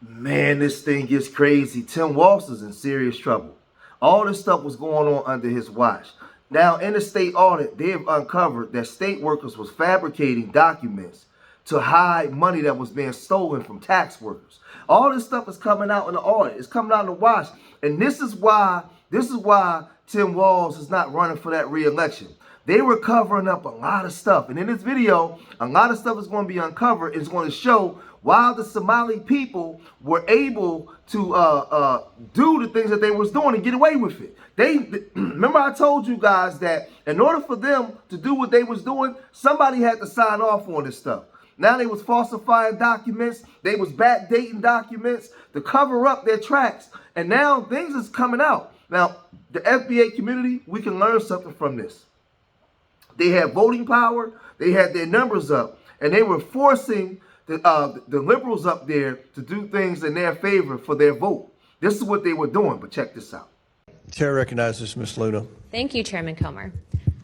Man, this thing gets crazy. Tim Waltz is in serious trouble. All this stuff was going on under his watch. Now, in the state audit, they have uncovered that state workers was fabricating documents to hide money that was being stolen from tax workers. All this stuff is coming out in the audit. It's coming out in the watch. And this is why Tim Walz is not running for that re-election. They were covering up a lot of stuff. And in this video, a lot of stuff is going to be uncovered. It's going to show why the Somali people were able to do the things that they was doing and get away with it. Remember I told you guys that in order for them to do what they was doing, somebody had to sign off on this stuff. Now they was falsifying documents. They was backdating documents to cover up their tracks. And now things is coming out. Now, the FBA community, we can learn something from this. They had voting power. They had their numbers up. And they were forcing the liberals up there to do things in their favor for their vote. This is what they were doing. But check this out. Chair recognizes Ms. Luna. Thank you, Chairman Comer.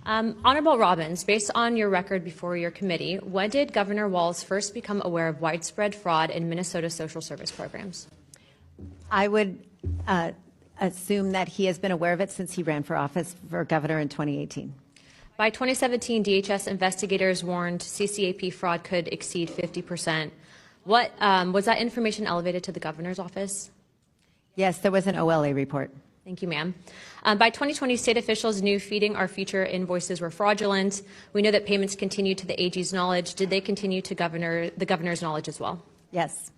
Honorable Robbins, based on your record before your committee, when did Governor Walz first become aware of widespread fraud in Minnesota social service programs? I would assume that he has been aware of it since he ran for office for governor in 2018. By 2017, DHS investigators warned CCAP fraud could exceed 50%. What was that information elevated to the governor's office? Yes, there was an OLA report. Thank you, ma'am. By 2020, state officials knew feeding our future invoices were fraudulent. We know that payments continued to the AG's knowledge. Did they continue to the governor's knowledge as well? Yes.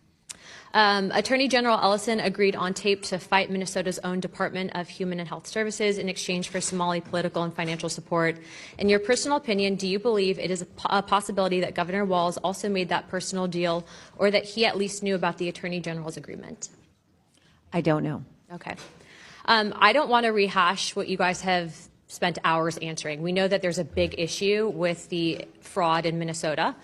Attorney General Ellison agreed on tape to fight Minnesota's own Department of Human and Health Services in exchange for Somali political and financial support. In your personal opinion, do you believe it is a possibility that Governor Walz also made that personal deal, or that he at least knew about the Attorney General's agreement? I don't know. Okay. I don't want to rehash what you guys have spent hours answering. We know that there's a big issue with the fraud in Minnesota.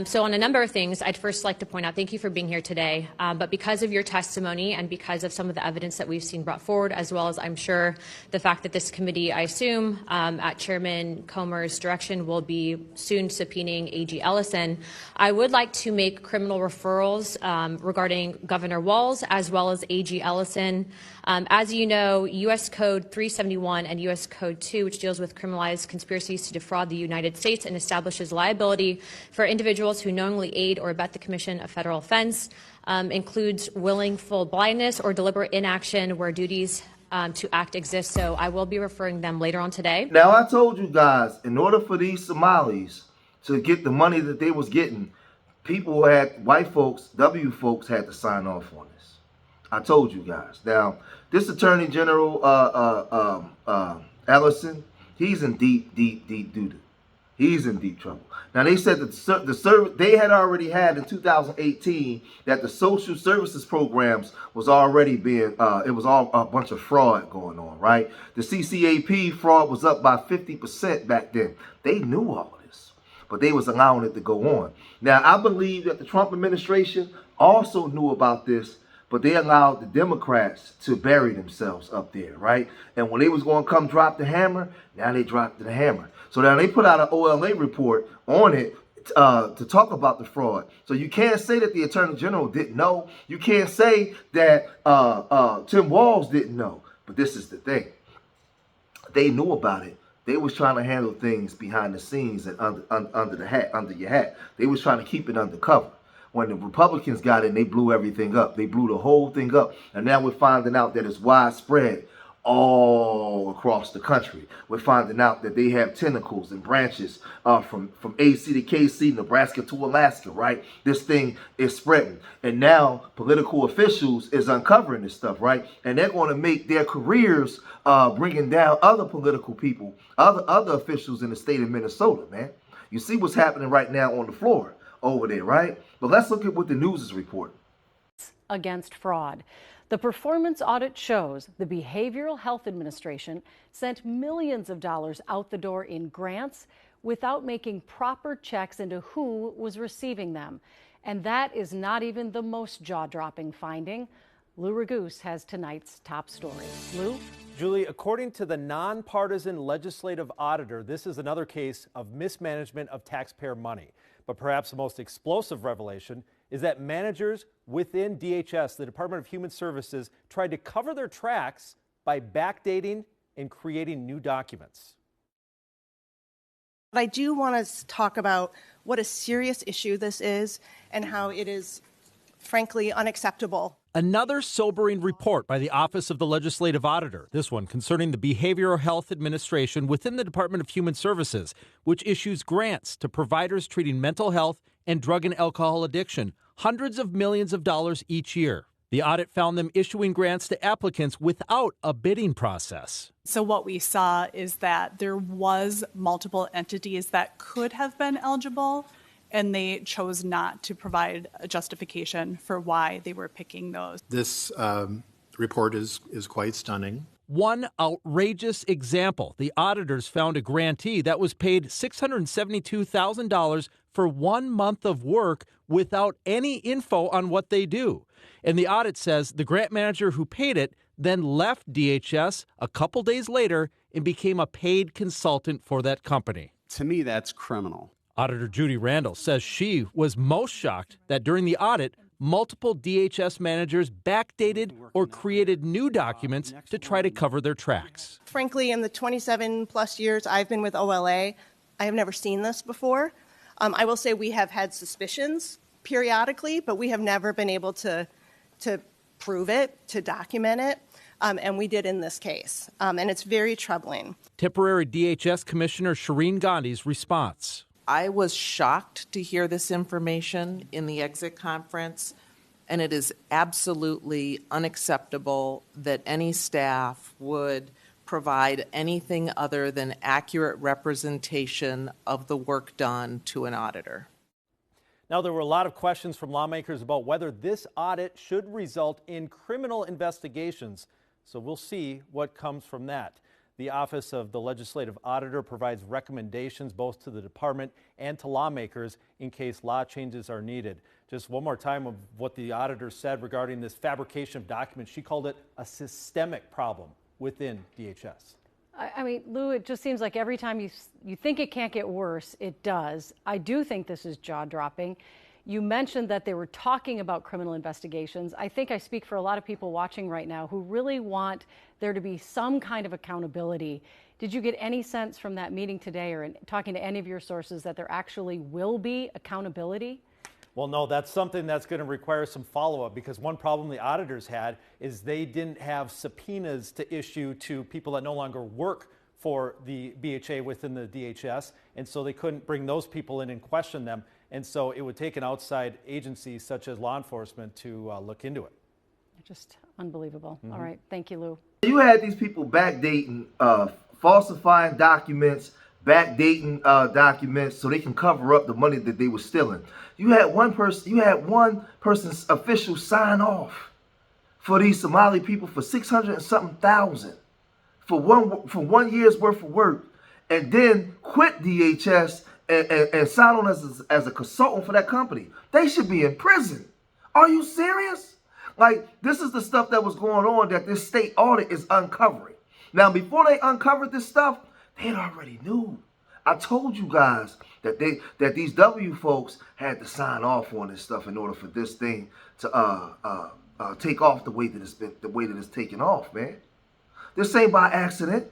So on a number of things, I'd first like to point out, thank you for being here today, but because of your testimony and because of some of the evidence that we've seen brought forward, as well as I'm sure the fact that this committee, I assume, at Chairman Comer's direction, will be soon subpoenaing AG Ellison, I would like to make criminal referrals regarding Governor Walz as well as AG Ellison. As you know, U.S. Code 371 and U.S. Code 2, which deals with criminalized conspiracies to defraud the United States and establishes liability for individuals who knowingly aid or abet the commission of federal offense, includes willful blindness or deliberate inaction where duties to act exist. So I will be referring them later on today. Now, I told you guys, in order for these Somalis to get the money that they was getting, white folks, W folks had to sign off on this. I told you guys. Now, this Attorney General Ellison, he's in deep doo-doo. He's in deep trouble. Now, they said that they had already had in 2018 that the social services programs was already being, it was all a bunch of fraud going on, right? The CCAP fraud was up by 50% back then. They knew all of this, but they was allowing it to go on. Now, I believe that the Trump administration also knew about this, but they allowed the Democrats to bury themselves up there, right? And when they was going to come drop the hammer, now they dropped the hammer. So now they put out an OLA report on it to talk about the fraud. So you can't say that the Attorney General didn't know. You can't say that Tim Walz didn't know. But this is the thing. They knew about it. They was trying to handle things behind the scenes and under your hat. They was trying to keep it undercover. When the Republicans got in, they blew everything up. They blew the whole thing up. And now we're finding out that it's widespread all across the country. We're finding out that they have tentacles and branches from AC to KC, Nebraska to Alaska, right? This thing is spreading. And now political officials is uncovering this stuff, right? And they're going to make their careers bringing down other political people, other officials in the state of Minnesota, man. You see what's happening right now on the floor over there, right? But let's look at what the news is reporting. Against fraud. The performance audit shows the Behavioral Health Administration sent millions of dollars out the door in grants without making proper checks into who was receiving them. And that is not even the most jaw-dropping finding. Lou Raguse has tonight's top story. Lou? Julie, according to the nonpartisan legislative auditor, this is another case of mismanagement of taxpayer money. But perhaps the most explosive revelation is that managers within DHS, the Department of Human Services, tried to cover their tracks by backdating and creating new documents. But I do want to talk about what a serious issue this is and how it is, frankly, unacceptable. Another sobering report by the Office of the Legislative Auditor, this one concerning the Behavioral Health Administration within the Department of Human Services, which issues grants to providers treating mental health and drug and alcohol addiction, hundreds of millions of dollars each year. The audit found them issuing grants to applicants without a bidding process. So what we saw is that there was multiple entities that could have been eligible, and they chose not to provide a justification for why they were picking those. This report is quite stunning. One outrageous example, the auditors found a grantee that was paid $672,000 for 1 month of work without any info on what they do. And the audit says the grant manager who paid it then left DHS a couple days later and became a paid consultant for that company. To me, that's criminal. Auditor Judy Randall says she was most shocked that during the audit, multiple DHS managers backdated or created new documents to try to cover their tracks. Frankly, in the 27 plus years I've been with OLA, I have never seen this before. I will say we have had suspicions periodically, but we have never been able to prove it, to document it, and we did in this case. And it's very troubling. Temporary DHS Commissioner Shireen Gandhi's response. I was shocked to hear this information in the exit conference, and it is absolutely unacceptable that any staff would provide anything other than accurate representation of the work done to an auditor. Now, there were a lot of questions from lawmakers about whether this audit should result in criminal investigations, so we'll see what comes from that. The Office of the Legislative Auditor provides recommendations both to the department and to lawmakers in case law changes are needed. Just one more time of what the auditor said regarding this fabrication of documents. She called it a systemic problem within DHS. I mean, Lou, it just seems like every time you think it can't get worse, it does. I do think this is jaw-dropping. You mentioned that they were talking about criminal investigations. I think I speak for a lot of people watching right now who really want there to be some kind of accountability. Did you get any sense from that meeting today or in talking to any of your sources that there actually will be accountability? Well, no, that's something that's going to require some follow-up, because one problem the auditors had is they didn't have subpoenas to issue to people that no longer work for the BHA within the DHS, and so they couldn't bring those people in and question them. And so it would take an outside agency such as law enforcement to look into it. Just unbelievable. All right. Thank you, Lou. You had these people backdating, falsifying documents, backdating documents so they can cover up the money that they were stealing. You had one person's official sign off for these Somali people for 600 and something thousand for 1 year's worth of work, and then quit DHS and sign on as a consultant for that company. They should be in prison. Are you serious? Like, this is the stuff that was going on that this state audit is uncovering. Now, before they uncovered this stuff, they already knew. I told you guys that these W folks had to sign off on this stuff in order for this thing to take off the way that it's taken off, man. This ain't by accident.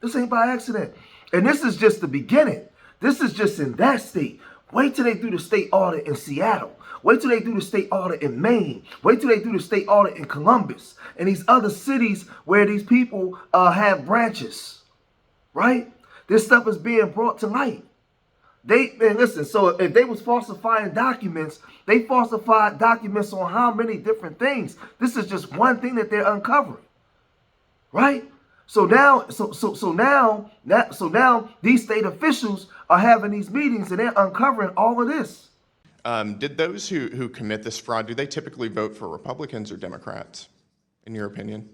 This ain't by accident. And this is just the beginning. This is just in that state. Wait till they do the state audit in Seattle. Wait till they do the state audit in Maine. Wait till they do the state audit in Columbus and these other cities where these people have branches, right? This stuff is being brought to light. Listen, so if they was falsifying documents, they falsified documents on how many different things? This is just one thing that they're uncovering, right? So now these state officials are having these meetings and they're uncovering all of this. Did those who commit this fraud, do they typically vote for Republicans or Democrats, in your opinion?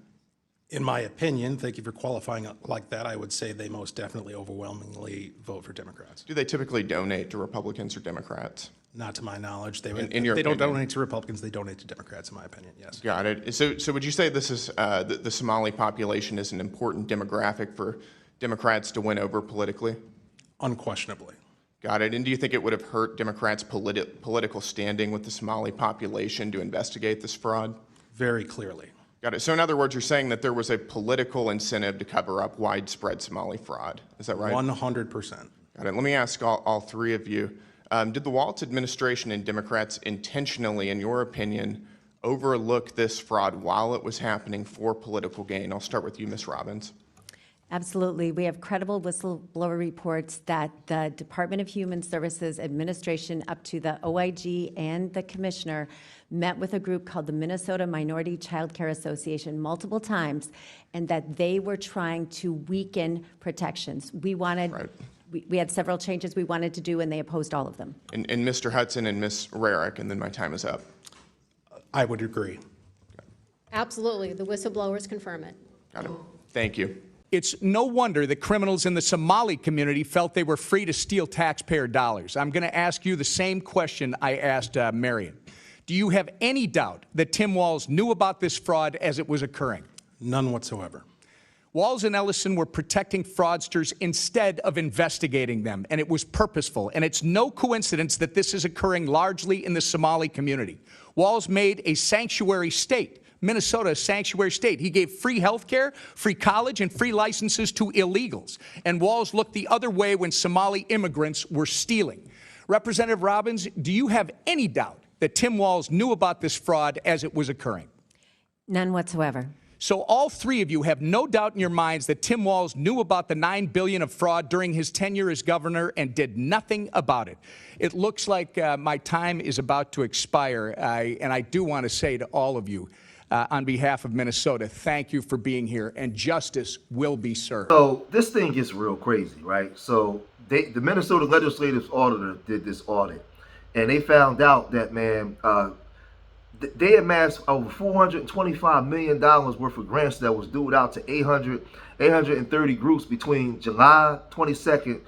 In my opinion, thank you for qualifying it like that, I would say they most definitely overwhelmingly vote for Democrats. Do they typically donate to Republicans or Democrats? Not to my knowledge. They opinion? don't donate to Republicans, they donate to Democrats, in my opinion, yes. Got it. So would you say this is the Somali population is an important demographic for Democrats to win over politically? Unquestionably. Got it. And do you think it would have hurt Democrats' political standing with the Somali population to investigate this fraud? Very clearly. Got it. So in other words, you're saying that there was a political incentive to cover up widespread Somali fraud. Is that right? 100%. Got it. Let me ask all three of you. Did the Waltz administration and Democrats intentionally, in your opinion, overlook this fraud while it was happening for political gain? I'll start with you, Ms. Robbins. Absolutely. We have credible whistleblower reports that the Department of Human Services administration up to the OIG and the commissioner met with a group called the Minnesota Minority Child Care Association multiple times, and that they were trying to weaken protections. We wanted, we had several changes we wanted to do, and they opposed all of them. And Mr. Hudson and Ms. Rarick, and then my time is up. I would agree. Absolutely. The whistleblowers confirm it. Got it. Thank you. It's no wonder that criminals in the Somali community felt they were free to steal taxpayer dollars. I'm going to ask you the same question I asked Marion. Do you have any doubt that Tim Walz knew about this fraud as it was occurring? None whatsoever. Walz and Ellison were protecting fraudsters instead of investigating them, and it was purposeful. And it's no coincidence that this is occurring largely in the Somali community. Walz made a sanctuary state, Minnesota, a sanctuary state. He gave free health care, free college, and free licenses to illegals. And Walz looked the other way when Somali immigrants were stealing. Representative Robbins, do you have any doubt that Tim Walz knew about this fraud as it was occurring? None whatsoever. So all three of you have no doubt in your minds that Tim Walz knew about the $9 billion of fraud during his tenure as governor and did nothing about it. It looks like my time is about to expire, and I do want to say to all of you, on behalf of Minnesota, thank you for being here, and justice will be served. So this thing gets real crazy, right? So the Minnesota Legislative Auditor did this audit, and they found out that, man, they amassed over $425 million worth of grants that was due out to 830 groups between July 22nd,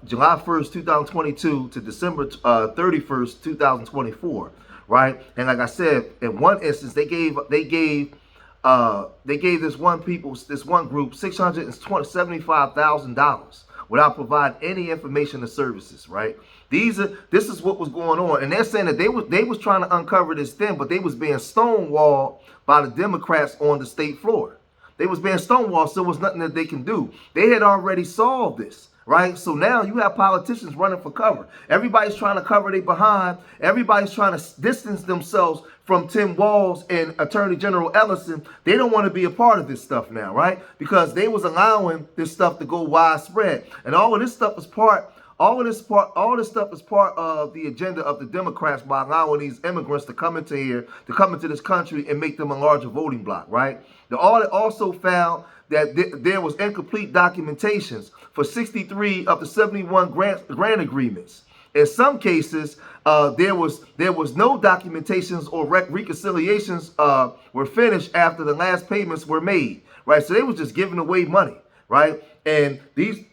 July 1st, 2022 to December 31st, 2024. Right, and like I said, in one instance, they gave this one group $675,000 without providing any information or services. Right, this is what was going on, and they're saying that they was trying to uncover this thing, but they was being stonewalled by the Democrats on the state floor. They was being stonewalled, so there was nothing that they can do. They had already solved this. Right? So now you have politicians running for cover. Everybody's trying to cover their behind. Everybody's trying to distance themselves from Tim Walz and Attorney General Ellison. They don't want to be a part of this stuff now, right? Because they was allowing this stuff to go widespread. And all of this stuff is part of the agenda of the Democrats by allowing these immigrants to come into this country and make them a larger voting bloc, right? The audit also found that there was incomplete documentations for 63 of the 71 grant agreements. In some cases, there was no documentations or reconciliations were finished after the last payments were made, right? So they was just giving away money, right? And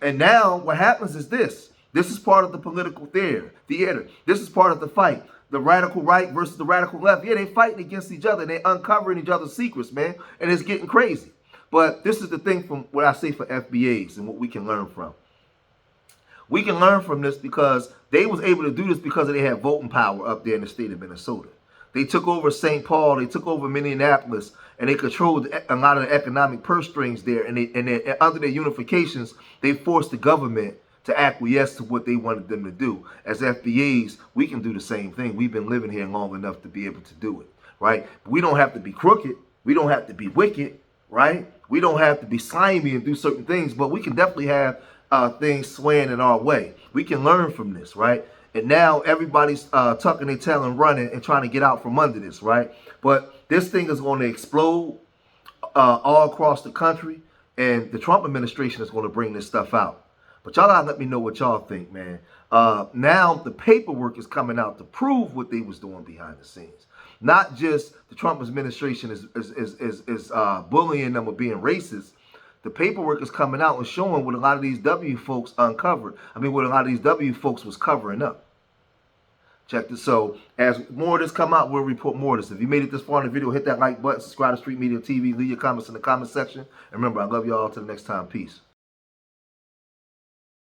now what happens is this. This is part of the political theater. This is part of the fight. The radical right versus the radical left. Yeah, they fighting against each other. They uncovering each other's secrets, man. And it's getting crazy. But this is the thing from what I say for FBAs and what we can learn from. We can learn from this because they was able to do this because they had voting power up there in the state of Minnesota. They took over St. Paul, they took over Minneapolis, and they controlled a lot of the economic purse strings there. And under their unifications, they forced the government to acquiesce to what they wanted them to do. As FBAs, we can do the same thing. We've been living here long enough to be able to do it, right? We don't have to be crooked. We don't have to be wicked, right? We don't have to be slimy and do certain things, but we can definitely have things swaying in our way. We can learn from this, right? And now everybody's tucking their tail and running and trying to get out from under this, right? But this thing is going to explode all across the country, and the Trump administration is going to bring this stuff out. But y'all gotta let me know what y'all think, man. Now the paperwork is coming out to prove what they was doing behind the scenes. Not just the Trump administration is bullying them or being racist. The paperwork is coming out and showing what a lot of these W folks uncovered. I mean, what a lot of these W folks was covering up. Check this. So as more of this come out, we'll report more of this. If you made it this far in the video, hit that like button, subscribe to Street Media TV, leave your comments in the comment section. And remember, I love you all. Till the next time. Peace.